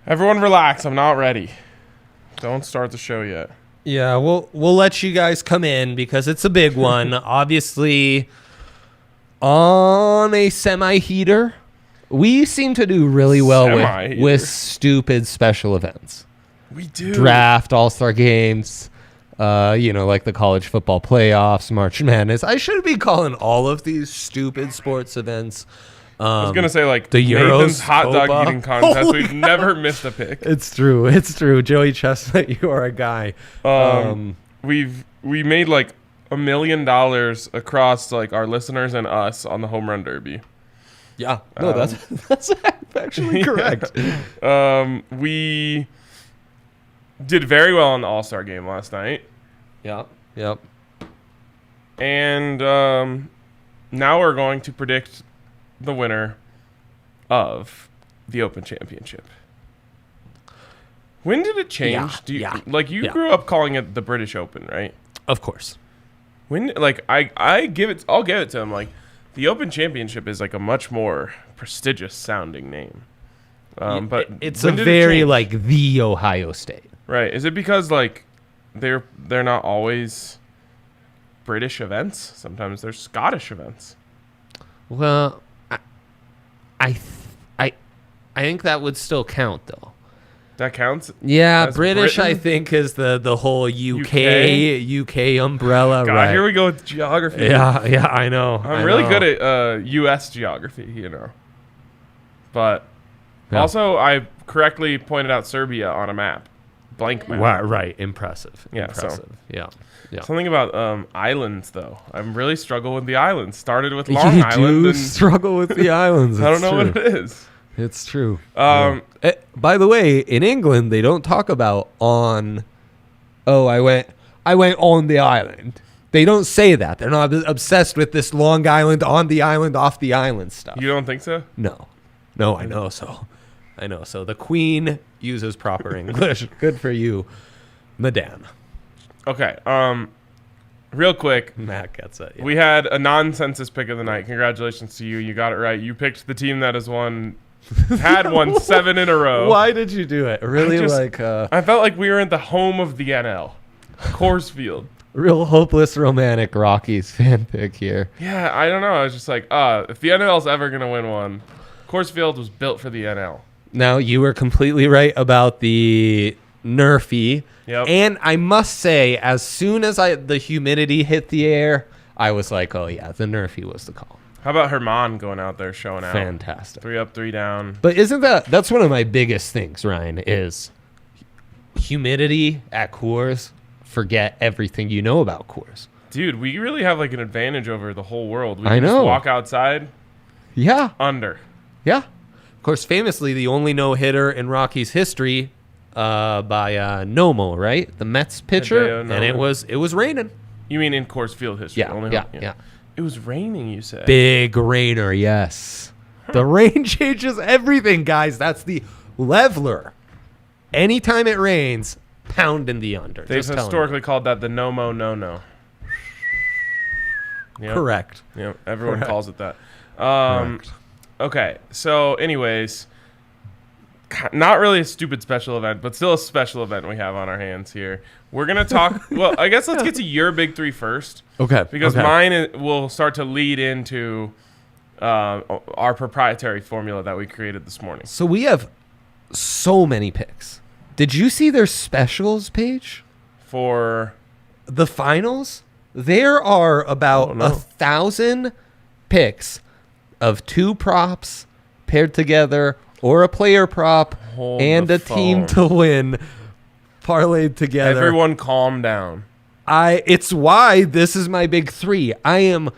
Everyone relax. I'm not ready. Don't start the show yet. Yeah, we'll let you guys come in because it's a big one. Obviously, on a semi-heater, we seem to do really well with stupid special events. We do. Draft, all-star games, like the college football playoffs, March Madness. I should be calling all of these stupid sports events. I was going to say, like, the Nathan's Euros, hot dog Copa. eating contest. Holy We've never missed a pick. It's true. Joey Chestnut, you are a guy. We made, like, $1 million across, like, our listeners and us on the home run derby. Yeah. No, that's actually correct. We did very well in the All-Star game last night. Yeah. Yep. And now we're going to predict the winner of the Open Championship. When did it change? You grew up calling it the British Open, right? Of course. When I'll give it to him. Like, the Open Championship is like a much more prestigious sounding name. But it's a very like the Ohio State. Right. Is it because like they're not always British events? Sometimes they're Scottish events. Well, I think that would still count though. That counts? Yeah, British I think is the whole UK umbrella. God, right. Here we go with geography. Yeah, I know. I'm really good at US geography, But also I correctly pointed out Serbia on a map. Blank map. Right. Impressive. Yeah. Yeah. Something about islands, though. I'm really struggling with the islands. Started with Long Island. You do struggle with the islands. I don't know what it is. It's true. By the way, in England, they don't talk about on. Oh, I went on the island. They don't say that. They're not obsessed with this Long Island, on the island, off the island stuff. You don't think so? No, I know so. The Queen uses proper English. Good for you, Madame. Okay. Real quick. Matt gets it. Yeah. We had a non-census pick of the night. Congratulations to you. You got it right. You picked the team that has won 7 in a row. Why did you do it? Really, I felt like we were at the home of the NL, Coors Field. Real hopeless romantic Rockies fan pick here. Yeah, I don't know. I was just like, if the NL's ever gonna win one, Coors Field was built for the NL. Now you were completely right about the Nerfy. Yep. And I must say, as soon as the humidity hit the air, I was like, oh yeah, the Nerfy was the call. How about Herman going out there showing out? Fantastic. 3 up, 3 down. But that's one of my biggest things, Ryan, is humidity at Coors. Forget everything you know about Coors. Dude, we really have like an advantage over the whole world. We can just walk outside. Yeah. Under. Yeah. Of course, famously, the only no-hitter in Rockies history by Nomo, right? The Mets pitcher. And it was raining. You mean in Coors Field history? Yeah. It was raining, you said. Big rainer, yes. The rain changes everything, guys. That's the leveler. Anytime it rains, pound in the under. They've historically called that the no-mo. Yep. Correct. Yeah, everyone calls it that. Correct. Okay, so anyways, not really a stupid special event, but still a special event we have on our hands here. We're going to talk, well, I guess let's get to your big three first. Okay. Because mine will start to lead into our proprietary formula that we created this morning. So we have so many picks. Did you see their specials page? For the finals? There are about 1,000 picks of 2 props paired together, or a player prop and a team to win parlayed together. Everyone calm down. It's why this is my big three. I am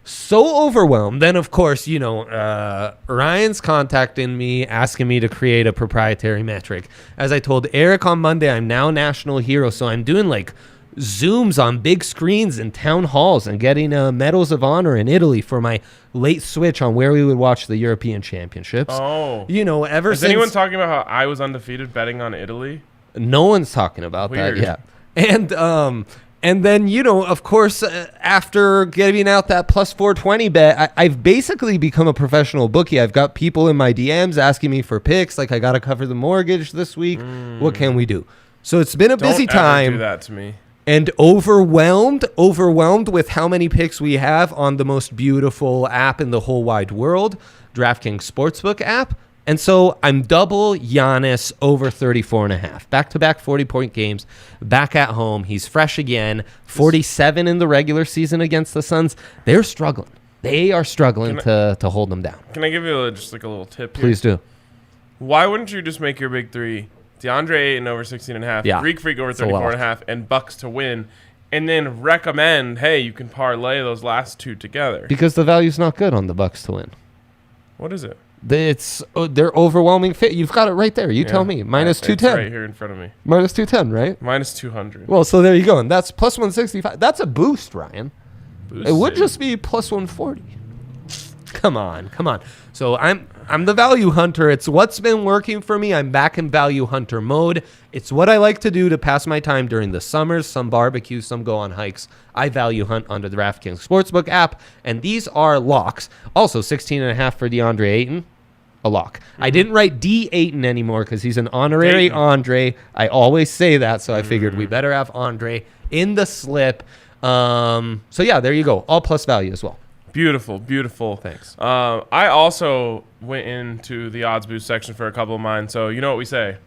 so overwhelmed. Then, of course, Ryan's contacting me, asking me to create a proprietary metric. As I told Eric on Monday, I'm now national hero, so I'm doing like Zooms on big screens in town halls and getting medals of honor in Italy for my late switch on where we would watch the European Championships. Oh. Ever since... Is anyone talking about how I was undefeated betting on Italy? No one's talking about that yet. And And then, of course, after giving out that plus 420 bet, I've basically become a professional bookie. I've got people in my DMs asking me for picks, like I got to cover the mortgage this week. What can we do? So it's been a busy time. Don't do that to me. And overwhelmed with how many picks we have on the most beautiful app in the whole wide world, DraftKings Sportsbook app. And so I'm double Giannis over 34.5. Back-to-back 40-point games, back at home. He's fresh again. 47 in the regular season against the Suns. They're struggling. They are struggling to hold them down. Can I give you just like a little tip here? Please do. Why wouldn't you just make your big three DeAndre Ayton over 16.5, Greek Freak over 34.5, and Bucks to win, and then recommend, hey, you can parlay those last two together? Because the value's not good on the Bucks to win. What is it? They're overwhelming fit. You've got it right there. You tell me. Minus 210. Right here in front of me. Minus 210, right? Minus 200. Well, so there you go. And that's plus 165. That's a boost, Ryan. Boosted. It would just be plus 140. Come on. So I'm the value hunter. It's what's been working for me. I'm back in value hunter mode. It's what I like to do to pass my time during the summers. Some barbecue, some go on hikes. I value hunt on the DraftKings Sportsbook app, and these are locks. Also, 16.5 for DeAndre Ayton, a lock. I didn't write D. Ayton anymore because he's an honorary Andre. I always say that, so I figured we better have Andre in the slip. So yeah, there you go. All plus value as well. Beautiful. Thanks. I also went into the odds boost section for a couple of mine. So you know what we say.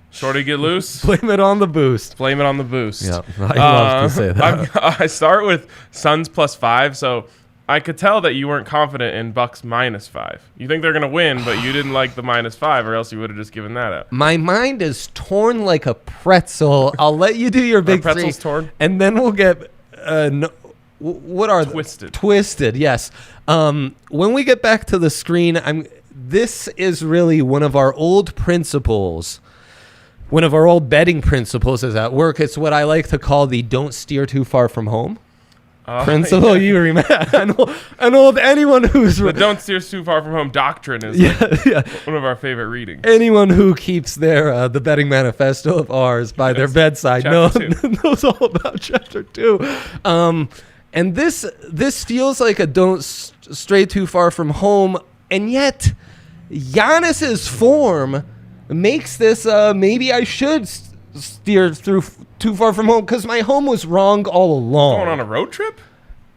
Shorty get loose. Blame it on the boost. Blame it on the boost. Yeah, I love to say that. I start with Suns plus 5. So I could tell that you weren't confident in Bucks minus 5. You think they're going to win, but you didn't like the minus 5, or else you would have just given that up. My mind is torn like a pretzel. I'll let you do your big pretzel's three. Torn? And then we'll get... what are Twisted. Twisted, yes. When we get back to the screen, this is really one of our old principles. One of our old betting principles is at work. It's what I like to call the don't steer too far from home principle. Yeah. You remember? An old anyone who's... The don't steer too far from home doctrine is one of our favorite readings. Anyone who keeps their the betting manifesto of ours by their bedside knows all about Chapter 2. And this feels like a don't stray too far from home, and yet Giannis's form makes this maybe I should steer through too far from home because my home was wrong all along. Going on a road trip?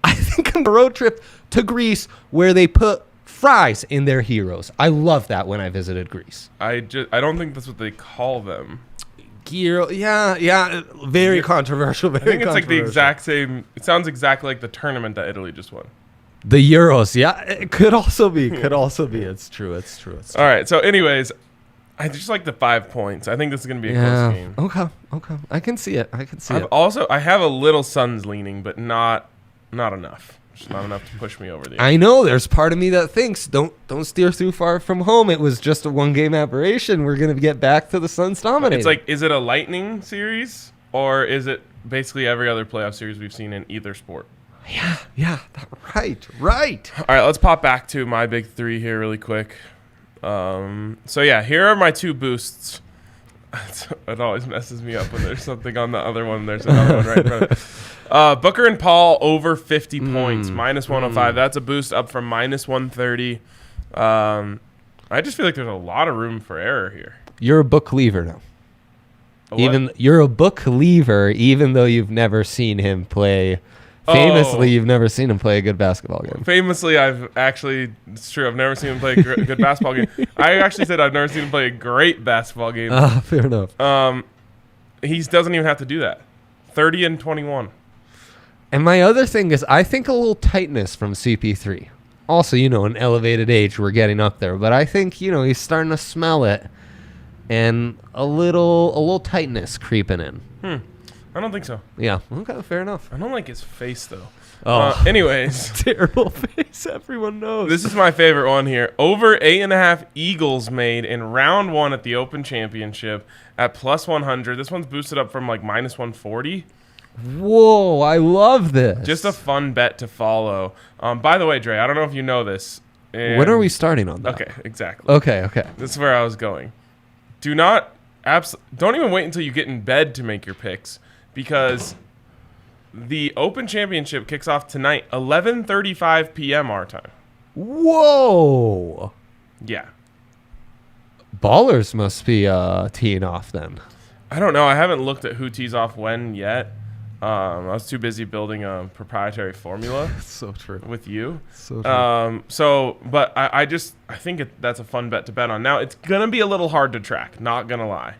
I think on a road trip to Greece where they put fries in their heroes. I love that when I visited Greece. I don't think that's what they call them. Yeah, very controversial. I think it's like the exact same. It sounds exactly like the tournament that Italy just won. The Euros, yeah, it could also be. It's true. All right. So, anyways, I just like the 5 points. I think this is going to be a close game. Okay. I can see it. I have a little Suns leaning, but not enough. Just not enough to push me over the edge. I know there's part of me that thinks don't steer too far from home. It was just a 1-game aberration. We're going to get back to the Suns dominating. It's like, is it a lightning series or is it basically every other playoff series we've seen in either sport? Yeah. Right. All right, let's pop back to my big three here really quick. So yeah, here are my 2 boosts. It always messes me up when there's something on the other one. There's another one right in front. Booker and Paul over 50 points, minus 105. That's a boost up from minus 130. I just feel like there's a lot of room for error here. You're a book lever now. You're a book lever, even though you've never seen him play. Famously, you've never seen him play a good basketball game. Famously, it's true. I've never seen him play a good basketball game. I actually said I've never seen him play a great basketball game. Fair enough. He doesn't even have to do that. 30 and 21. And my other thing is I think a little tightness from CP3. Also, an elevated age, we're getting up there. But I think, he's starting to smell it. And a little tightness creeping in. I don't think so. Yeah. Okay, fair enough. I don't like his face, though. Anyways. Terrible face. Everyone knows. This is my favorite one here. Over 8.5 Eagles made in round 1 at the Open Championship at plus 100. This one's boosted up from like minus 140. Whoa, I love this. Just a fun bet to follow. By the way, Dre, I don't know if you know this. When are we starting on that? Okay, exactly. Okay. This is where I was going. Don't even wait until you get in bed to make your picks, because the Open Championship kicks off tonight, 11:35 p.m. our time. Whoa. Yeah. Ballers must be teeing off then. I don't know. I haven't looked at who tees off when yet. I was too busy building a proprietary formula. So true. With you. So true. But I think that's a fun bet to bet on. Now, it's going to be a little hard to track, not going to lie.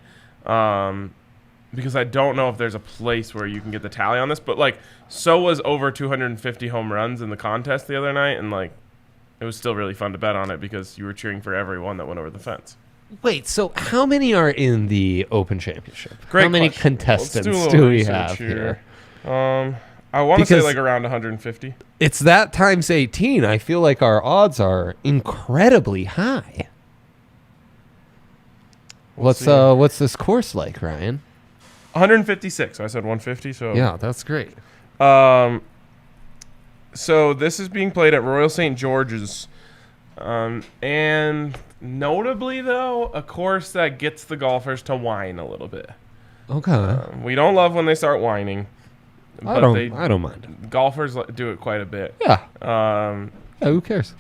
Because I don't know if there's a place where you can get the tally on this. But, like, so was over 250 home runs in the contest the other night. And, like, it was still really fun to bet on it because you were cheering for everyone that went over the fence. Wait, so how many are in the Open Championship? Great how many question. contestants do we have here? I want to say like around 150. It's that times 18. I feel like our odds are incredibly high. What's this course like, Ryan? 156. I said 150. So yeah, that's great. So this is being played at Royal St. George's, and notably though, a course that gets the golfers to whine a little bit. Okay. We don't love when they start whining. I don't mind. Golfers do it quite a bit. Yeah. Yeah, who cares?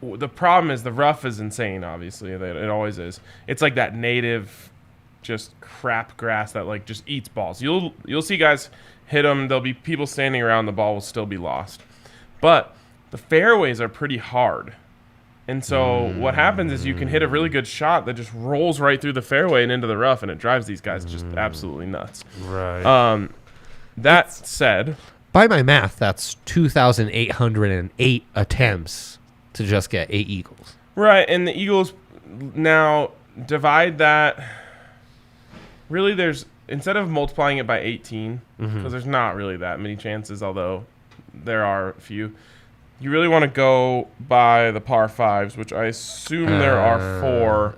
The problem is the rough is insane, obviously. It always is. It's like that native just crap grass that like just eats balls. You'll see guys hit them. There'll be people standing around. The ball will still be lost. But the fairways are pretty hard. And so what happens is you can hit a really good shot that just rolls right through the fairway and into the rough, and it drives these guys just absolutely nuts. Right. That said, by my math, that's 2,808 attempts to just get 8 eagles. Right, and the Eagles now divide that. Really, there's instead of multiplying it by 18, because there's not really that many chances, although there are a few. You really want to go by the par fives, which I assume there are 4,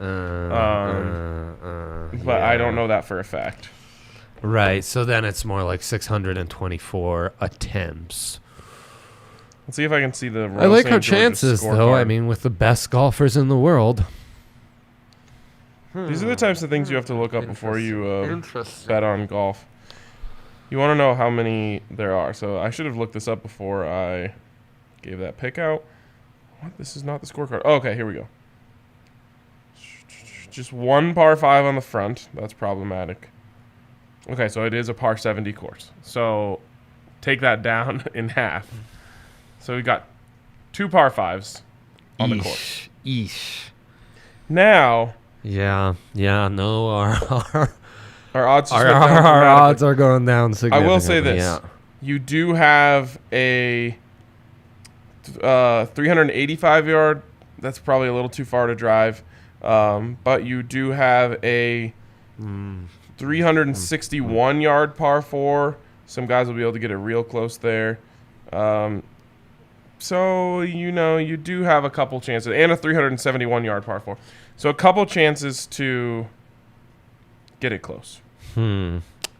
but yeah. I don't know that for a fact. Right, so then it's more like 624 attempts. Let's see if I can see the Royal I like St. our George's chances, though. scorecard. I mean, with the best golfers in the world. These are the types of things you have to look up before you bet on golf. You want to know how many there are. So I should have looked this up before I gave that pick out. What? This is not the scorecard. Oh, okay, here we go. Just one par 5 on the front. That's problematic. Okay, so it is a par 70 course. So take that down in half. So we got 2 par 5s on the course. Now... Yeah, no, our odds our odds are going down significantly. I will say this. Yeah. You do have a 385 yard. That's probably a little too far to drive. But you do have a 361 yard par 4. Some guys will be able to get it real close there. So, you do have a couple chances. And a 371 yard par 4. So a couple chances to get it close.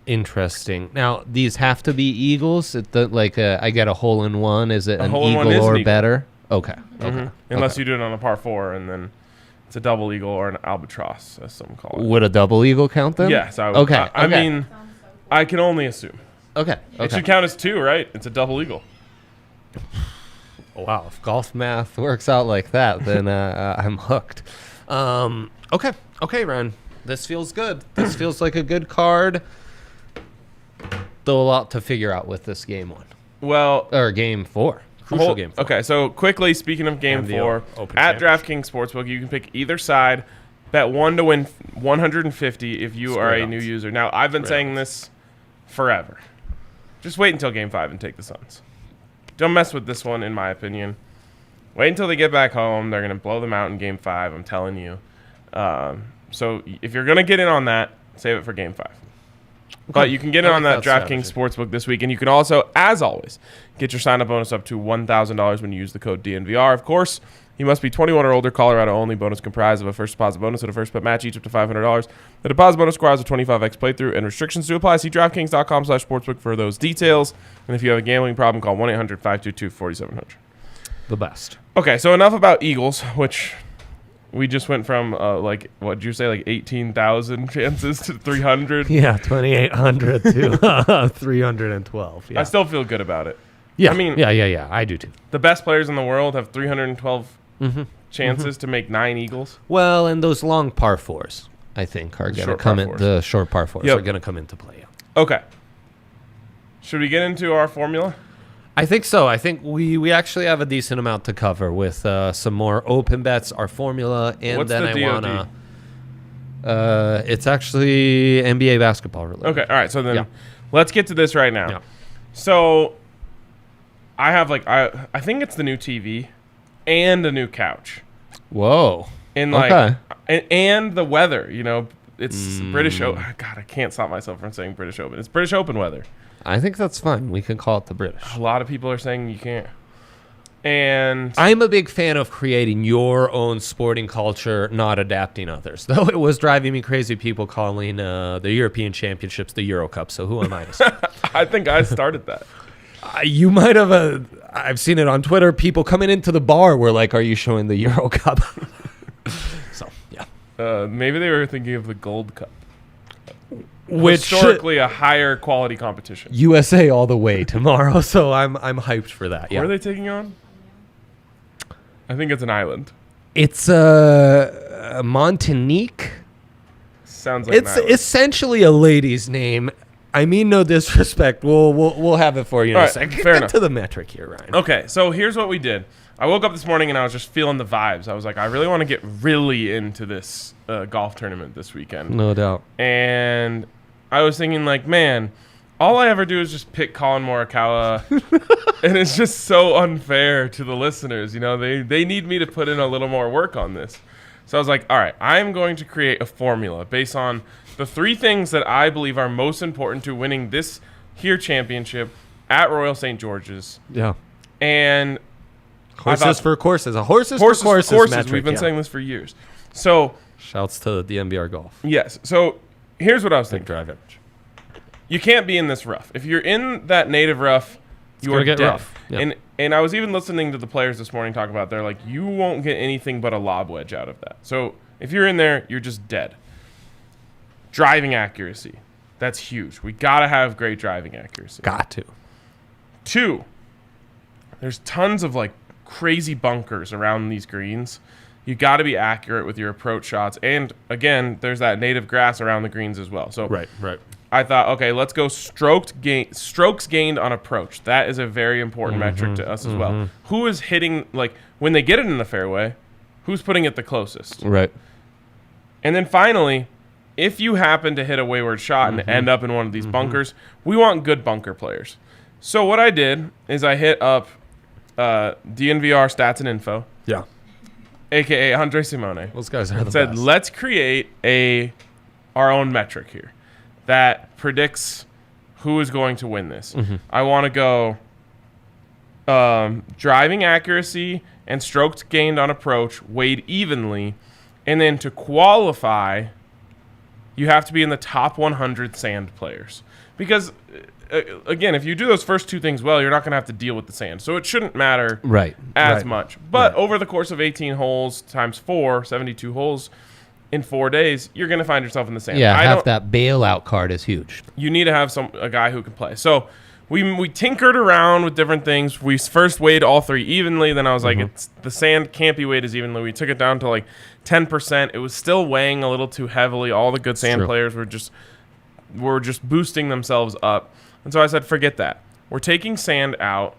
Interesting. Now, these have to be eagles? I get a hole in one. Is it an eagle or better? Okay. Unless you do it on a par 4, and then it's a double eagle or an albatross, as some call it. Would a double eagle count then? Yes, I would. Okay. I mean, I can only assume. Okay. It should count as 2, right? It's a double eagle. Wow. If golf math works out like that, then I'm hooked. Okay, Ryan. This feels good. This feels like a good card. Though a lot to figure out with this game 1. Well, or game 4. Crucial game 4. Okay, so quickly, speaking of game 4, at DraftKings Sportsbook, you can pick either side. Bet 1 to win 150 if you are a new user. Now, I've been saying this forever. Just wait until game 5 and take the Suns. Don't mess with this one, in my opinion. Wait until they get back home. They're going to blow them out in game 5, I'm telling you. So if you're going to get in on that, save it for game 5. But you can get in on that DraftKings Sportsbook this week. And you can also, as always, get your sign-up bonus up to $1,000 when you use the code DNVR. Of course, you must be 21 or older, Colorado only. Bonus comprised of a first deposit bonus and a first bet match, each up to $500. The deposit bonus requires a 25x playthrough, and restrictions do apply. See DraftKings.com/sportsbook for those details. And if you have a gambling problem, call 1-800-522-4700. The best. Okay, so enough about Eagles, which we just went from like what did you say, like 18,000 chances to 300. Yeah, 2,800 to 312. Yeah. I still feel good about it. Yeah, I mean, yeah. I do too. The best players in the world have 312 chances to make 9 eagles. Well, and those long par fours, I think, are going to come in. The short par fours are going to come into play. Yeah. Okay. Should we get into our formula? I think so. I think we actually have a decent amount to cover with some more open bets, our formula, and What's then the I want to. It's actually NBA basketball related. Okay. All right. So then let's get to this right now. Yeah. So I have I think it's the new TV and a new couch. Whoa. And and the weather, it's British Open. God, I can't stop myself from saying British Open. It's British Open weather. I think that's fine. We can call it the British. A lot of people are saying you can't. And I'm a big fan of creating your own sporting culture, not adapting others. Though it was driving me crazy, people calling the European Championships the Euro Cup. So who am I to say? I think I started that. You might have. I've seen it on Twitter. People coming into the bar were like, "Are you showing the Euro Cup?" So yeah. Maybe they were thinking of the Gold Cup. Which historically a higher quality competition. USA all the way tomorrow, so I'm hyped for that. What are they taking on? I think it's an island. It's Montanique. Sounds like it's essentially a lady's name. I mean, no disrespect. We'll have it for you in a second. Fair enough. To the metric here, Ryan. Okay, so here's what we did. I woke up this morning and I was just feeling the vibes. I was like, I really want to get really into this golf tournament this weekend. No doubt. And I was thinking, like, man, all I ever do is just pick Colin Morikawa, and it's just so unfair to the listeners. They need me to put in a little more work on this. So I was like, all right, I'm going to create a formula based on the 3 things that I believe are most important to winning this here championship at Royal St. George's. Yeah. And horses for courses. Horses for courses metric, we've been saying this for years. So shouts to the DNVR Golf. Yes. So here's what I was thinking. Drive average. You can't be in this rough. If you're in that native rough, you are get dead. rough. Yep. And I was even listening to the players this morning talk about, they're like, you won't get anything but a lob wedge out of that. So if you're in there, you're just dead. Driving accuracy. That's huge. We got to have great driving accuracy. Got to. 2, there's tons of crazy bunkers around these greens. You got to be accurate with your approach shots. And again, there's that native grass around the greens as well. So right. I thought, okay, let's go strokes gained on approach. That is a very important metric to us as well. Who is hitting, when they get it in the fairway, who's putting it the closest? Right. And then finally, if you happen to hit a wayward shot and end up in one of these bunkers, we want good bunker players. So what I did is I hit up DNVR Stats and Info. Yeah. A.K.A. Andre Simone. Those guys are the said, best. let's create our own metric here that predicts who is going to win this. I want to go driving accuracy and strokes gained on approach weighed evenly. And then to qualify, you have to be in the top 100 sand players. Because, again, if you do those first 2 things well, you're not going to have to deal with the sand. So it shouldn't matter as much. But over the course of 18 holes times 4, 72 holes in 4 days, you're going to find yourself in the sand. Yeah, that bailout card is huge. You need to have a guy who can play. So we tinkered around with different things. We first weighed all 3 evenly. Then I was like, the sand can't be weighed as evenly. We took it down to 10%. It was still weighing a little too heavily. All the good sand players were just boosting themselves up. And so I said, forget that. We're taking sand out,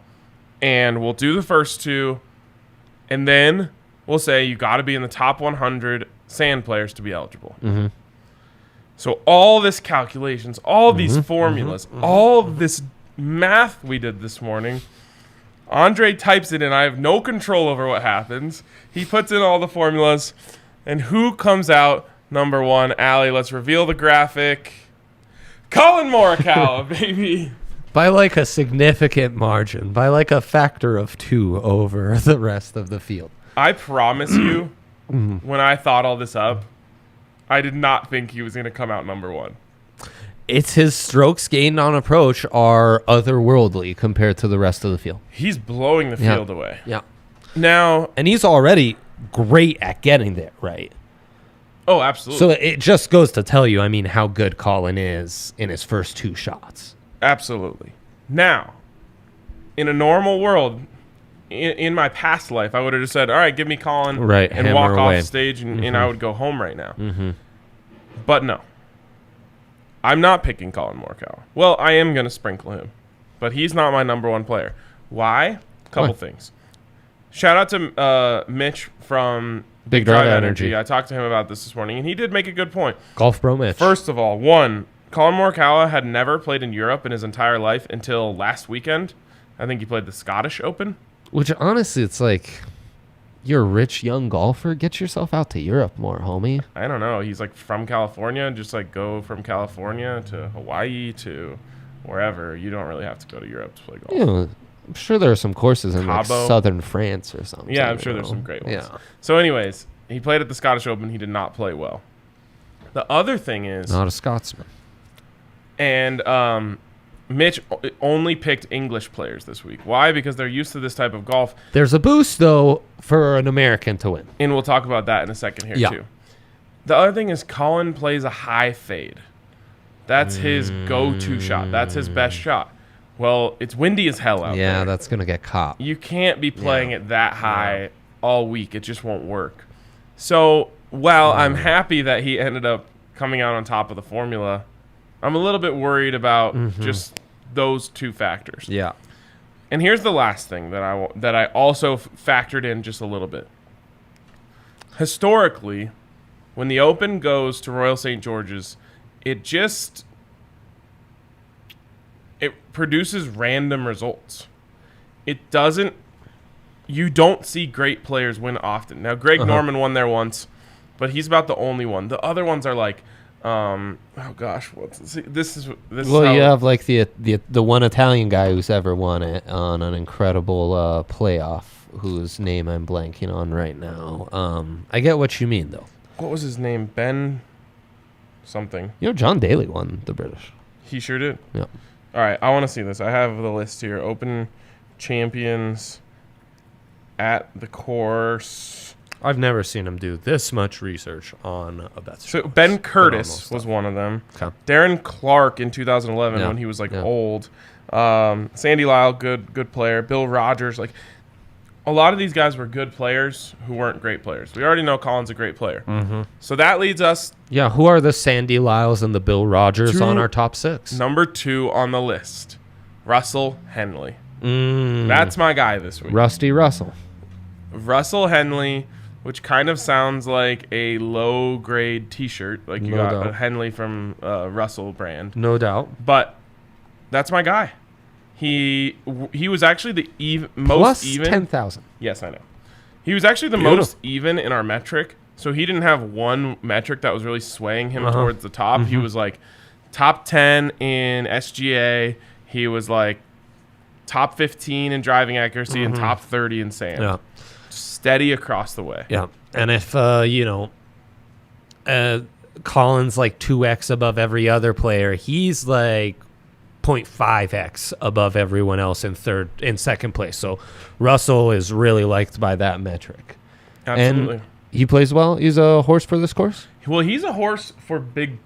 and we'll do the first 2, and then we'll say you got to be in the top 100 sand players to be eligible. So all this calculations, all these formulas, all this math we did this morning, Andre types it in. I have no control over what happens. He puts in all the formulas, and who comes out number 1? Allie, let's reveal the graphic. Colin Morikawa, baby. By a significant margin. By a factor of 2 over the rest of the field. I promise you, when I thought all this up, I did not think he was going to come out number 1. It's his strokes gained on approach are otherworldly compared to the rest of the field. He's blowing the field away. Yeah. Now, and he's already great at getting there, right? Oh, absolutely. So it just goes to tell you, I mean, how good Colin is in his first 2 shots. Absolutely. Now, in a normal world, in my past life, I would have just said, all right, give me Colin and walk off stage, and I would go home right now. But no. I'm not picking Colin Morikawa. Well, I am going to sprinkle him, but he's not my number 1 player. Why? Couple things. Shout out to Mitch from Big Drive Energy. I talked to him about this morning, and he did make a good point. Golf Bro Mitch. First of all, Colin Morikawa had never played in Europe in his entire life until last weekend. I think he played the Scottish Open. Which, honestly, it's like, you're a rich young golfer. Get yourself out to Europe more, homie. I don't know. He's like from California. Just like go from California to Hawaii to wherever. You don't really have to go to Europe to play golf. Yeah, I'm sure there are some courses in like southern France or something. Yeah, I'm sure there's some great ones. Yeah. So anyways, he played at the Scottish Open. He did not play well. The other thing is... Not a Scotsman. And Mitch only picked English players this week. Why? Because they're used to this type of golf. There's a boost, though, for an American to win. And we'll talk about that in a second here, too. The other thing is Colin plays a high fade. That's his go-to shot. That's his best shot. Well, it's windy as hell out there. Yeah, that's going to get caught. You can't be playing it that high all week. It just won't work. So while I'm happy that he ended up coming out on top of the formula, I'm a little bit worried about just those 2 factors. Yeah. And here's the last thing that I also factored in just a little bit. Historically, when the Open goes to Royal St. George's, it produces random results. It doesn't. You don't see great players win often. Now, Greg Norman won there once, but he's about the only one. The other ones are like, oh gosh, this is well, you have like the one Italian guy who's ever won it on an incredible playoff, whose name I'm blanking on right now. I get what you mean, though. What was his name? Ben something. You know, John Daly won the British. He sure did. Yeah. All right, I want to see this. I have the list here. Open champions at the course. I've never seen him do this much research on a bet. So Ben Curtis was one of them. Okay. Darren Clark in 2011 when he was old. Sandy Lyle, good player. Bill Rogers, a lot of these guys were good players who weren't great players. We already know Colin's a great player. So that leads us... Yeah, who are the Sandy Lyles and the Bill Rogers on our top 6? Number 2 on the list, Russell Henley. That's my guy this week. Rusty Russell. Russell Henley, which kind of sounds like a low-grade T-shirt. Like you got a Henley from Russell brand. No doubt. But that's my guy. He was actually the most plus even. 10,000. Yes, I know. He was actually the most even in our metric. So he didn't have one metric that was really swaying him towards the top. He was like top 10 in SGA. He was like top 15 in driving accuracy and top 30 in sand. Yeah. Steady across the way. Yeah. And if, Colin's like 2x above every other player, he's like 0.5x above everyone else in second place. So Russell is really liked by that metric. Absolutely. And he plays well. He's a horse for this course? Well, he's a horse for big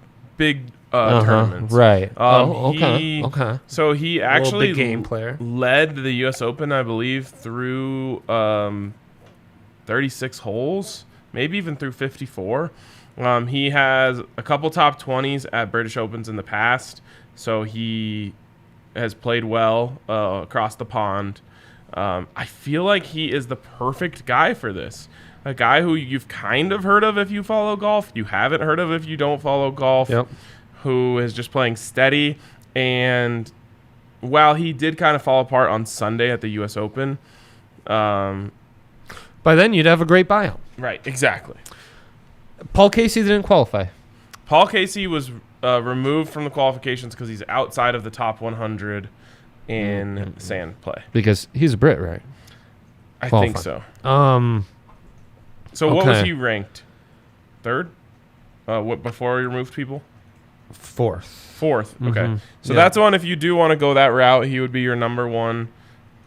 tournaments. Right. Okay. So he actually big game player. Led the U.S. Open, I believe, through 36 holes, maybe even through 54. He has a couple top 20s at British Opens in the past, so he has played well across the pond. I feel like he is the perfect guy for this. A guy who you've kind of heard of if you follow golf, you haven't heard of if you don't follow golf, who is just playing steady. And while he did kind of fall apart on Sunday at the U.S. Open, by then you'd have a great bio. Right, exactly. Paul Casey didn't qualify. Paul Casey was removed from the qualifications because he's outside of the top 100 in sand play. Because he's a Brit, right? I think so. So what was he ranked? Third? What before he removed people? Fourth. Okay. So that's one. If you do want to go that route, he would be your number 1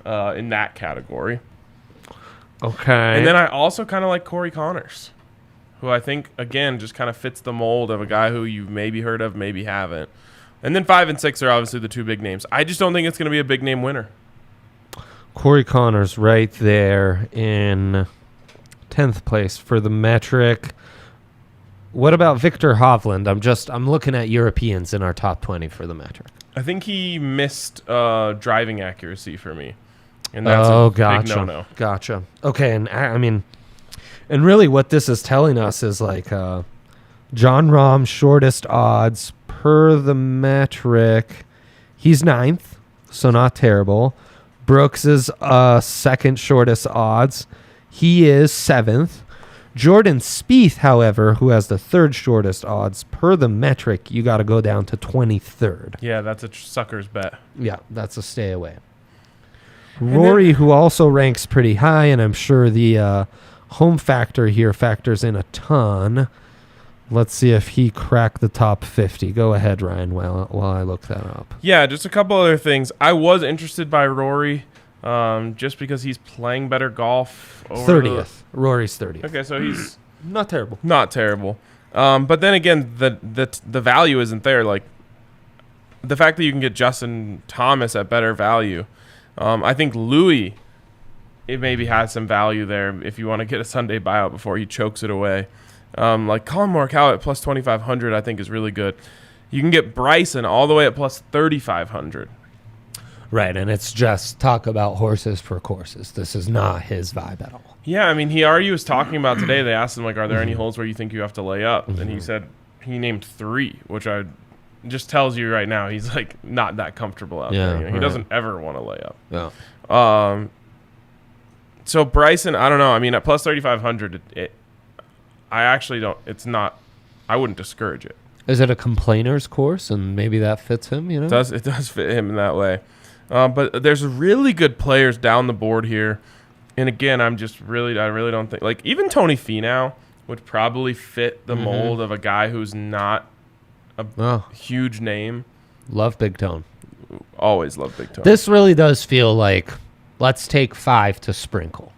in that category. Okay. And then I also kind of like Corey Connors, who I think, again, just kind of fits the mold of a guy who you've maybe heard of, maybe haven't. And then 5 and 6 are obviously the two big names. I just don't think it's going to be a big name winner. Corey Connors right there in 10th place for the metric. What about Victor Hovland? I'm looking at Europeans in our top 20 for the metric. I think he missed driving accuracy for me. And that's a big no-no. Gotcha. Okay, and I mean, and really what this is telling us is like John Rahm shortest odds per the metric. He's 9th, so not terrible. Brooks is second shortest odds. He is 7th. Jordan Spieth, however, who has the 3rd shortest odds per the metric, you got to go down to 23rd. Yeah, that's a sucker's bet. Yeah, that's a stay away. Rory, who also ranks pretty high, and I'm sure the home factor here factors in a ton. Let's see if he cracked the top 50. Go ahead, Ryan, while I look that up. Yeah, just a couple other things. I was interested by Rory just because he's playing better golf. 30th. Rory's 30th. Okay, so he's not terrible. Not terrible. But then again, the value isn't there. Like, the fact that you can get Justin Thomas at better value. I think Louis, it maybe has some value there if you want to get a Sunday buyout before he chokes it away. Like Colin Morikawa at plus 2,500, I think is really good. You can get Bryson all the way at plus 3,500. Right, and it's just talk about horses for courses. This is not his vibe at all. Yeah, I mean, he already was talking about today. They asked him, like, are there any holes where you think you have to lay up? And he said he named 3, which I just tells you right now he's, like, not that comfortable out there. You know, he doesn't ever want to lay up. Yeah. So Bryson, I don't know. I mean, at plus 3,500, I actually don't. It's not. I wouldn't discourage it. Is it a complainer's course, and maybe that fits him? You know, it does fit him in that way. But there's really good players down the board here, and again, I really don't think like even Tony Finau would probably fit the mold of a guy who's not a huge name. Love Big Tone. Always love Big Tone. This really does feel like let's take 5 to sprinkle.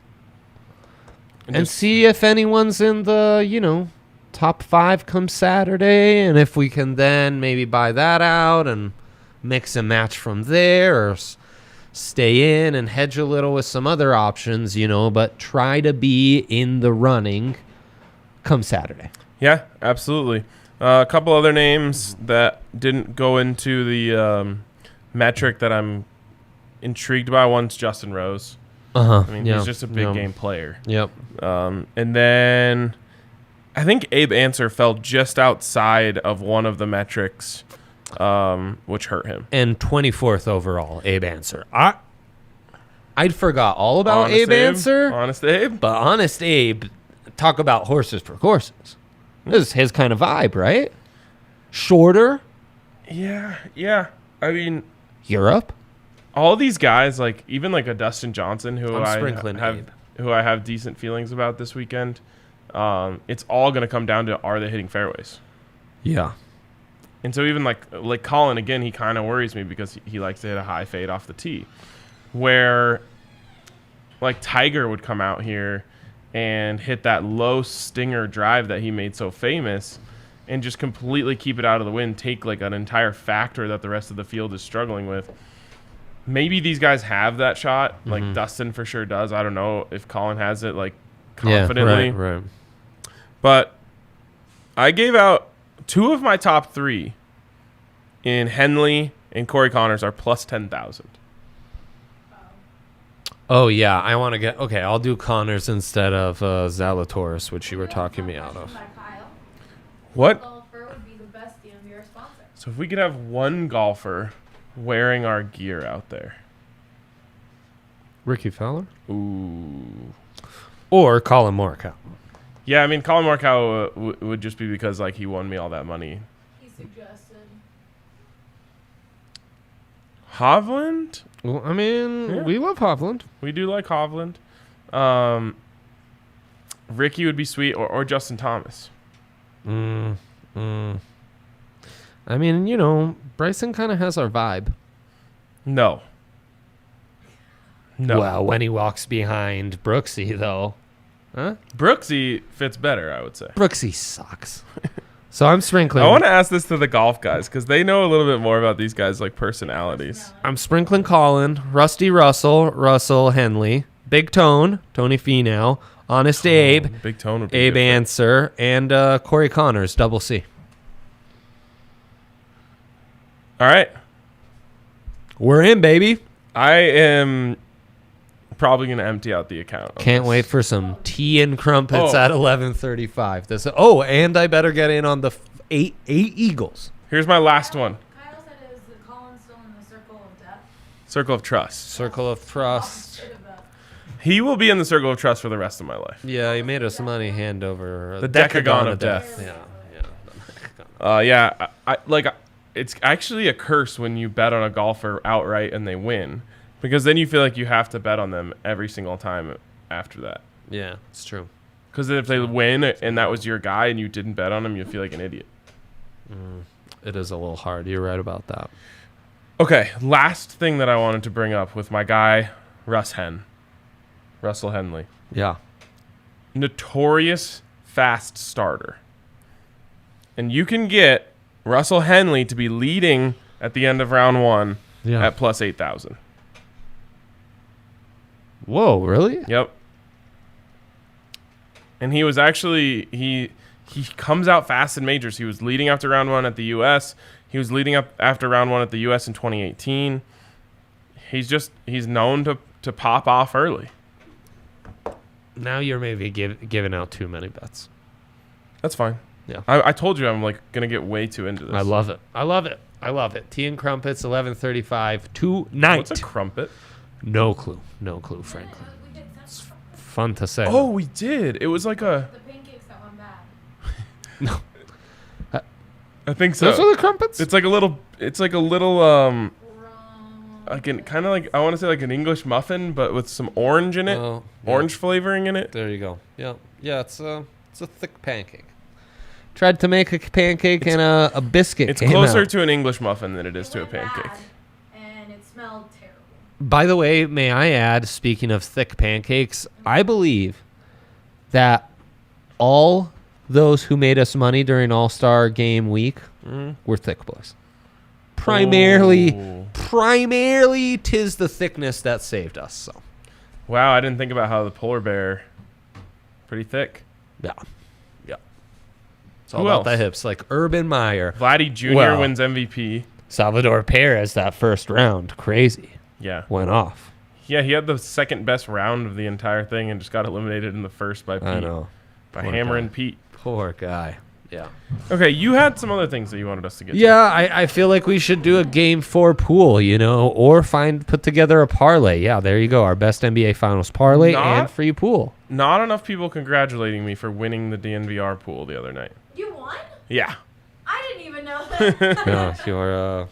And see if anyone's in the, top 5 come Saturday. And if we can then maybe buy that out and mix and match from there or stay in and hedge a little with some other options, but try to be in the running come Saturday. Yeah, absolutely. A couple other names that didn't go into the metric that I'm intrigued by. One's Justin Rose. I mean, he's just a big game player. Yep. And then I think Abe Answer fell just outside of one of the metrics, which hurt him. And 24th overall, Abe Answer. I'd forgot all about Abe Answer. Honest Abe. But Honest Abe, talk about horses for courses. This is his kind of vibe, right? Shorter. Yeah. I mean, Europe. All these guys, like even like a Dustin Johnson, who I have decent feelings about this weekend. It's all going to come down to, are they hitting fairways? Yeah. And so even like Colin, again, he kind of worries me because he likes to hit a high fade off the tee, where like Tiger would come out here and hit that low stinger drive that he made so famous and just completely keep it out of the wind, take like an entire factor that the rest of the field is struggling with. Maybe these guys have that shot. Like Dustin for sure does. I don't know if Colin has it like confidently. Yeah, right. But I gave out 2 of my top 3 in Henley and Corey Connors are plus 10,000. Oh, yeah. I want to get... Okay, I'll do Connors instead of Zalatoris, which you were talking me out of. What? Golfer would be the best DNVR sponsor. So if we could have one golfer wearing our gear out there. Ricky Fowler? Ooh. Or Colin Morikawa. Yeah, I mean, Colin Morikawa would just be because like he won me all that money. He suggested. Hovland? Well, I mean, we love Hovland. We do like Hovland. Ricky would be sweet, or Justin Thomas. I mean, Bryson kind of has our vibe. No. No. Well, when he walks behind Brooksy, though. Huh? Brooksy fits better, I would say. Brooksy sucks. So I'm sprinkling. I want to ask this to the golf guys because they know a little bit more about these guys, like personalities. I'm sprinkling Colin, Rusty Russell Henley, Big Tone, Tony Finau, Honest Abe, Big Tone would be Abe good. Answer, and Corey Connors, double C. All right. We're in, baby. I am probably going to empty out the account. on Can't this. wait for some tea and crumpets Oh. at 11:35. And I better get in on the eight Eagles. Here's my last one. Kyle said, is the Colin still in the circle of death? Circle of Trust. Circle of Trust. Opposite of that. He will be in the Circle of Trust for the rest of my life. Yeah, he made us money hand over The Decagon of Death. Yeah. It's actually a curse when you bet on a golfer outright and they win, because then you feel like you have to bet on them every single time after that. Yeah, it's true. Because if they win and that was your guy and you didn't bet on him, you feel like an idiot. It is a little hard. You're right about that. Okay, last thing that I wanted to bring up with my guy, Russell Henley. Yeah. Notorious fast starter. And you can get Russell Henley to be leading at the end of round one at plus 8,000. Whoa, really? Yep. And he was actually he comes out fast in majors. He was leading after round one at the US. He was leading up after round one at the US in 2018. He's known to pop off early. Now you're maybe giving out too many bets. That's fine. Yeah. I told you I'm like gonna get way too into this. I love it. Tea and crumpets, 11:35 tonight. What's a crumpet? No clue, frankly. We did sense Fun to say. Oh, we did. It was like a. the pancakes that went bad. I think so. Those are the crumpets? It's like a little. Wrong. Like kind of like I want to say like an English muffin, but with some orange in it, Oh, yeah. orange flavoring in it. There you go. Yeah, it's a thick pancake. Tried to make a pancake and a biscuit. It's came closer out. to an English muffin than it is It to a went pancake. bad, and it smelled terrible. By the way, may I add, speaking of thick pancakes, I believe that all those who made us money during All-Star Game Week were thick boys. Primarily, tis the thickness that saved us. So, Wow, I didn't think about how the polar bear, pretty thick. yeah. It's all Who about else? the hips, like Urban Meyer. Vladdy Jr. Well. wins MVP. Salvador Perez, that first round, crazy. Yeah, Went off. yeah, he had the second best round of the entire thing and just got eliminated in the first by Pete. I know. By Poor Hammer guy. and Pete. Poor guy. Yeah. Okay, you had some other things that you wanted us to get to. Yeah, I feel like we should do a game 4 pool, or put together a parlay. Yeah, there you go. Our best NBA Finals parlay Not- and free pool. Not enough people congratulating me for winning the DNVR pool the other night. You won? Yeah. I didn't even know that. Yeah,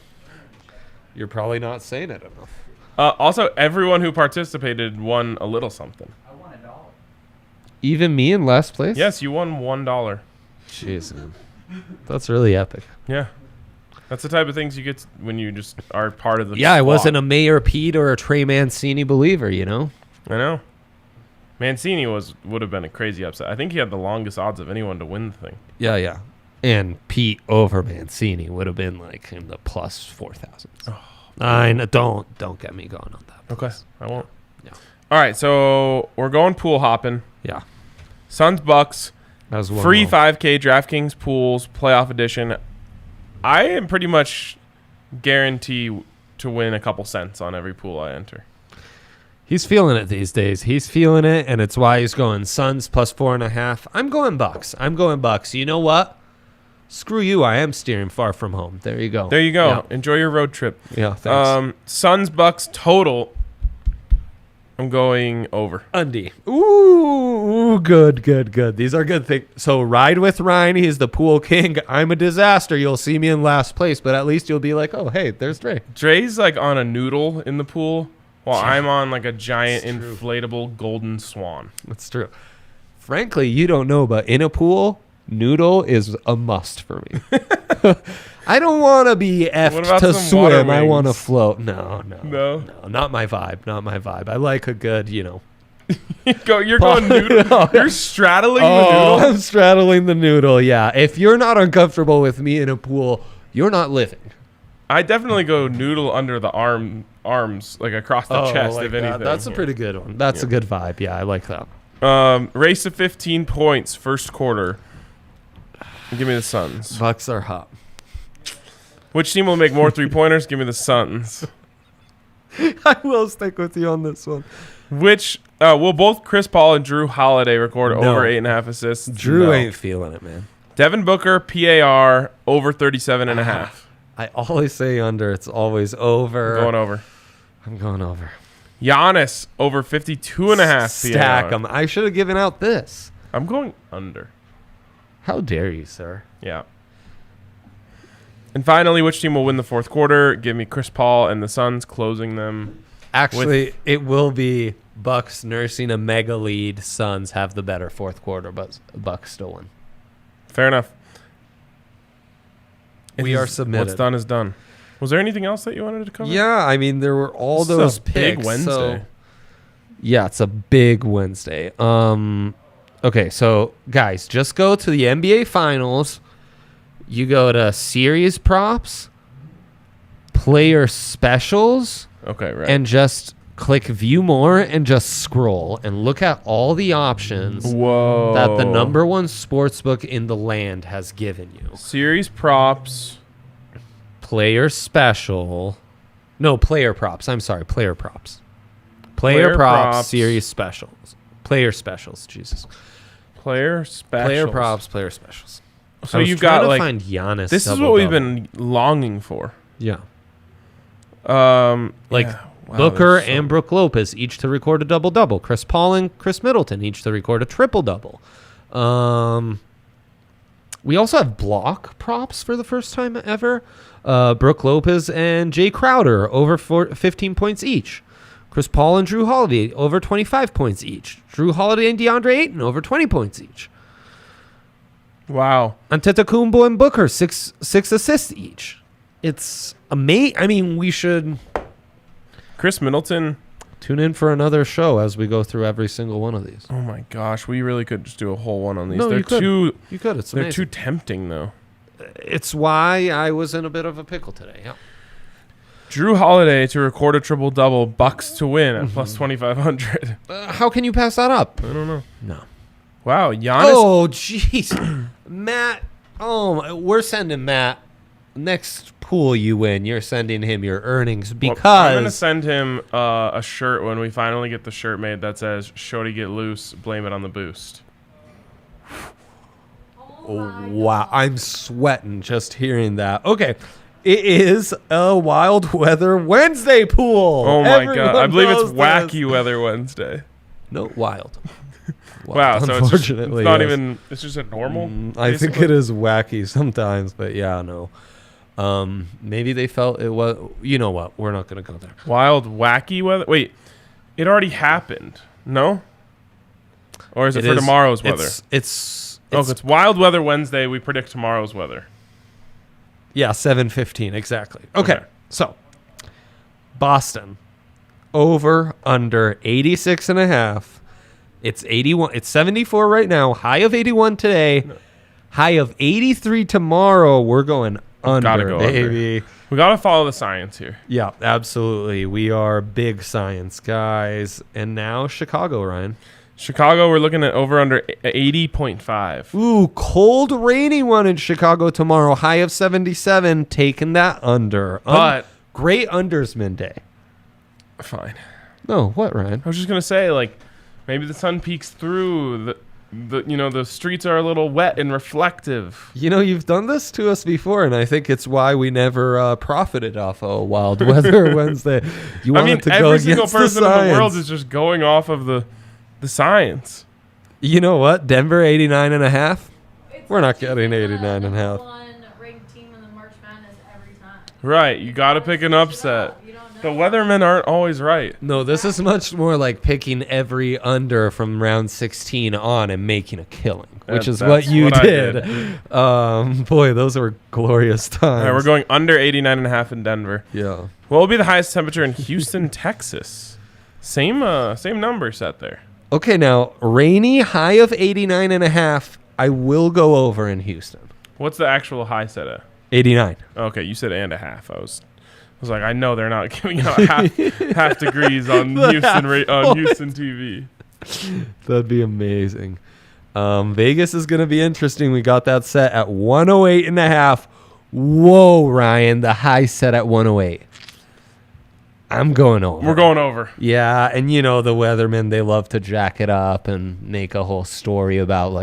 you're probably not saying it enough. Also, everyone who participated won a little something. Even me in last place? Yes, you won $1. Jeez, man. That's really epic. Yeah. That's the type of things you get when you just are part of the Yeah, I squad. wasn't a Mayor Pete or a Trey Mancini believer, I know. Mancini would have been a crazy upset. I think he had the longest odds of anyone to win the thing. Yeah. And Pete over Mancini would have been like in the plus 4,000. I know, don't get me going on that. Okay, please. I won't. Yeah. All right, so we're going pool hopping. Yeah. Suns Bucks, That was one free more. 5K DraftKings pools playoff edition. I am pretty much guaranteed to win a couple cents on every pool I enter. He's feeling it these days. He's feeling it, and it's why he's going Suns plus 4.5. I'm going Bucks. You know what? Screw you. I am steering far from home. There you go. There you go. Enjoy your road trip. Yeah, thanks. Suns Bucks total. I'm going over. Undy. Ooh, good. These are good things. So ride with Ryan. He's the pool king. I'm a disaster. You'll see me in last place, but at least you'll be like, oh, hey, there's Dre. Dre's like on a noodle in the pool, while Yeah. I'm on like a giant It's true. inflatable golden swan. That's true. Frankly, you don't know, but in a pool, Noodle is a must for me. I don't want to be What effed about to some water swim. I want to wings? float. No, not my vibe. Not my vibe. I like a good, You're going noodle. You're straddling the Oh, noodle. I'm straddling the noodle. Yeah. If you're not uncomfortable with me in a pool, you're not living. I definitely go noodle under the arms, like across the chest, like if that. anything. That's a pretty good one. That's a good vibe. Yeah, I like that. Race of 15 points, first quarter. Give me the Suns. Bucks are hot. Which team will make more 3-pointers? Give me the Suns. I will stick with you on this one. Which will both Chris Paul and Drew Holiday record No. over 8.5 assists? Drew No. ain't feeling it, man. Devin Booker, PAR, over 37.5. I always say under. It's always over. Going over. I'm going over. Giannis, over 52.5 Stack PAR. them. I should have given out this. I'm going under. How dare you, sir? Yeah. And finally, which team will win the fourth quarter? Give me Chris Paul and the Suns closing them. Actually, it will be Bucks nursing a mega lead. Suns have the better fourth quarter, but Bucks still win. Fair enough. We are submitted. What's done is done. Was there anything else that you wanted to cover? Yeah, I mean, there were all This is those a big picks. Wednesday. So, yeah, it's a big Wednesday. Okay, so guys, just go to the NBA Finals. You go to series props, player specials, Okay, right. and just click view more and just scroll and look at all the options Whoa. that the number one sportsbook in the land has given you. Series props. Player special. No, player props. I'm sorry, player props. Player props, series specials. Player specials, Jesus. Player specials. Player props, player specials. So I was you've trying got to like find Giannis. this is what we've been longing for. Yeah. Like Like Booker and Brook Lopez each to record a double-double. Chris Paul and Chris Middleton each to record a triple-double. We also have block props for the first time ever. Brook Lopez and Jay Crowder over 15 points each. Chris Paul and Drew Holiday over 25 points each. Drew Holiday and DeAndre Ayton over 20 points each. Wow. Antetokounmpo and Booker, six assists each. It's amazing. I mean, we should Chris Middleton. tune in for another show as we go through every single one of these. Oh my gosh, we really could just do a whole one on these. No, they're you could. too You could. It's they're amazing. too tempting though. It's why I was in a bit of a pickle today. Yeah. Drew Holiday to record a triple double, Bucks to win at plus 2,500. How can you pass that up? I don't know. No. Wow, Giannis. Oh, jeez. Matt. Oh, we're sending Matt. Next pool you win, you're sending him your earnings Well, because I'm gonna send him a shirt when we finally get the shirt made that says "Shorty get loose, blame it on the boost." Oh my wow, God. I'm sweating just hearing that. Okay. It is a Wild Weather Wednesday pool. Oh my Everyone god, I believe it's knows Wacky this. Weather Wednesday. No, wild. Wow, so unfortunately, it's not yes. even. It's just a normal. I think basically? it is wacky sometimes, but yeah, no. Maybe they felt it was. You know what? We're not gonna go there. Wild Wacky Weather. Wait, it already happened. No. Or is it for tomorrow's weather? It's It's Wild Weather Wednesday. We predict tomorrow's weather. yeah, 7:15 exactly. Okay, Okay. so Boston over under 86.5. It's 81. It's 74 right now. High of 81 today. High of 83 tomorrow. We're going under, Gotta go baby. We gotta follow the science here. Yeah, absolutely. We are big science guys. And now Chicago, Ryan. Chicago, we're looking at over under 80.5. Ooh, cold, rainy one in Chicago tomorrow. High of 77. Taking that under. But Great undersman day. fine. No, what, Ryan? I was just gonna say, like, maybe the sun peeks through. The streets are a little wet and reflective. You know, you've done this to us before, and I think it's why we never profited off a Wild Weather Wednesday. You I wanted mean, to go every single against the person in the world science. is just going off of the science. You know what? Denver 89.5. It's We're not like getting choosing the 89.5. number one ranked team in the March Madness every time. Right, you got to pick an Switch it upset. up. You don't know The weathermen aren't always right. No, this is much more like picking every under from round 16 on and making a killing, which is what you I did. Boy, those were glorious times. All right, we're going under 89.5 in Denver. Yeah. What will be the highest temperature in Houston, Texas? Same number set there. Okay, now, rainy, high of 89.5. I will go over in Houston. What's the actual high set at? 89. Okay, you said and a half. I was like, I know they're not giving out half degrees on Houston TV. That'd be amazing. Vegas is going to be interesting. We got that set at 108.5. Whoa, Ryan, the high set at 108. I'm going over. We're going over. Yeah, and the weathermen, they love to jack it up and make a whole story about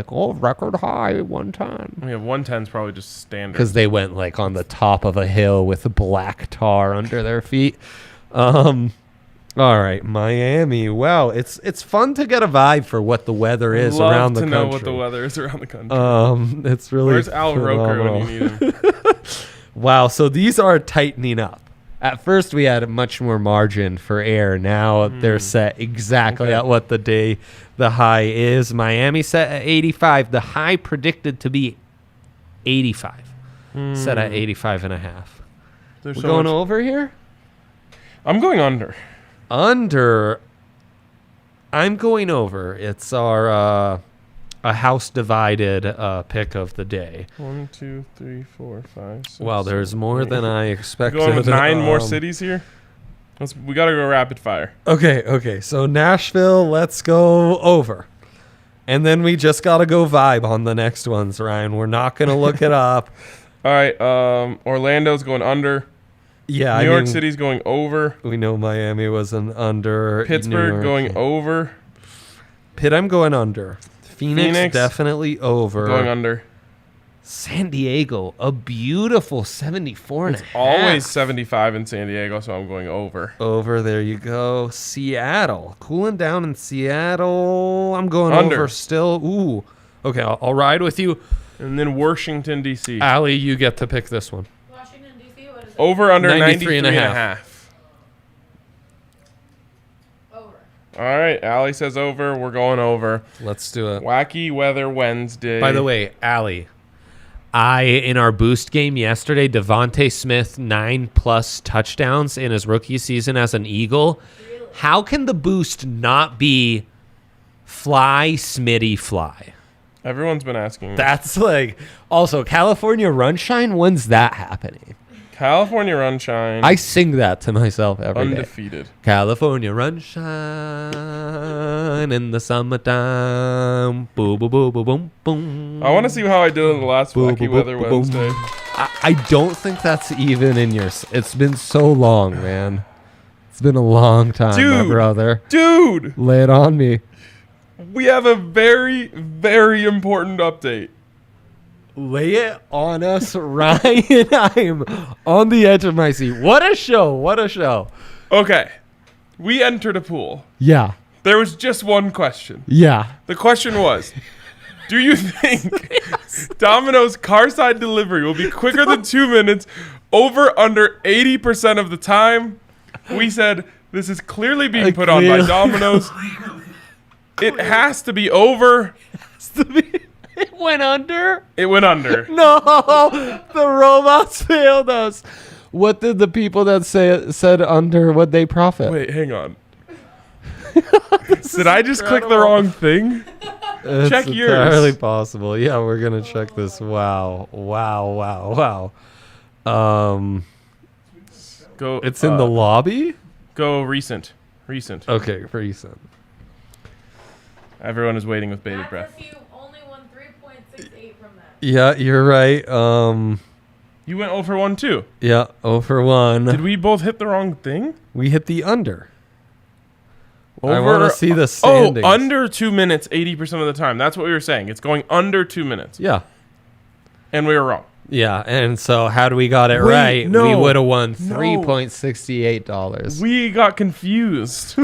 record high 110. Yeah, 110's probably just standard. Because they went on the top of a hill with black tar under their feet. All right, Miami. Wow, it's fun to get a vibe for what the weather is around the country. Love to know what the weather is around the country. It's really Where's Al Roker when you need him? Wow, so these are tightening up. At first, we had much more margin for error. Now they're set exactly at what the high is. Miami set at 85. The high predicted to be 85. Set at 85.5. We're going over here? I'm going under. Under. I'm going over. It's our a house divided pick of the day. 1, 2, 3, 4, 5, 6. Wow, there's more than I expected. Going with 9 more cities here. We got to go rapid fire. Okay. So Nashville, let's go over. And then we just got to go vibe on the next ones, Ryan. We're not going to look it up. All right. Orlando's going under. Yeah, New York City's going over. We know Miami was an under. Pittsburgh going over. Pitt, I'm going under. Phoenix definitely over. Going under. San Diego, a beautiful 74.5. It's always 75 in San Diego, so I'm going over. Over, there you go. Seattle, cooling down in Seattle. I'm going under. Over still. Ooh. Okay, I'll ride with you. And then Washington, D.C. Allie, you get to pick this one. Washington, D.C., what is it? Over, under 93.5. All right, Allie says over. We're going over. Let's do it. Wacky Weather Wednesday. By the way, Allie, in our boost game yesterday, Devontae Smith, 9+ touchdowns in his rookie season as an Eagle. Really? How can the boost not be fly, Smitty, fly? Everyone's been asking. That's also California Runshine. When's that happening? California Runshine. I sing that to myself every day. Undefeated. California Runshine in the summertime. Boom, boom, boom, boom, boom, boom. I want to see how I did in the last Wacky Weather Wednesday. I don't think that's even in your... It's been so long, man. It's been a long time, my brother. Dude! Lay it on me. We have a very, very important update. Lay it on us, Ryan. I'm on the edge of my seat. What a show. What a show. Okay. We entered a pool. Yeah. There was just one question. Yeah. The question was, do you think Domino's car-side delivery will be quicker than 2 minutes over under 80% of the time? We said this is clearly being put on by Domino's. It has to be over. It went under? It went under. No, the robots failed us. What did the people that said under, what they profit? Wait, hang on. Did I just click the wrong thing? Check yours. It's entirely possible. Yeah, we're going to check this. Wow. Go. It's in the lobby? Go recent. Okay, recent. Everyone is waiting with bated That's breath. if you only won 3.68 from that. Yeah, you're right. You went 0 for 1 too. Yeah, 0 for 1. Did we both hit the wrong thing? We hit the under. I Over, want to see the standings. Oh, under 2 minutes 80% of the time. That's what we were saying. It's going under 2 minutes. Yeah. And we were wrong. Yeah, and so had we got it right, we would have won $3.68. We got confused.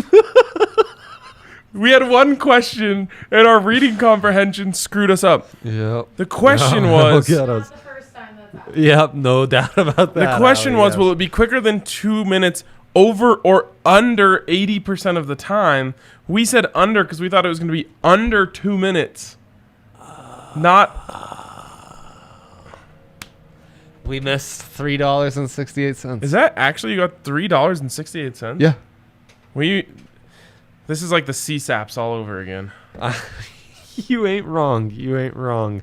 We had one question, and our reading comprehension screwed us up. Yep. The question was... Not the first time that's happened. Yep, no doubt about that. The question was, yes. will it be quicker than 2 minutes over or under 80% of the time. We said under because we thought it was going to be under 2 minutes. Not. We missed $3.68. Is that actually you got $3.68? Yeah. This is like the CSAPs all over again. You ain't wrong. You ain't wrong.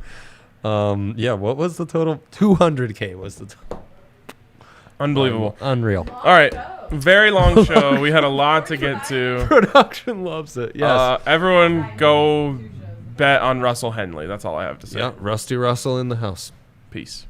Yeah, what was the total? 200K was the total. Unbelievable. Unreal. All right. Very long show. We had a lot to get to. Production loves it. Yes. Everyone go bet on Russell Henley. That's all I have to say. Yeah, Rusty Russell in the house. Peace.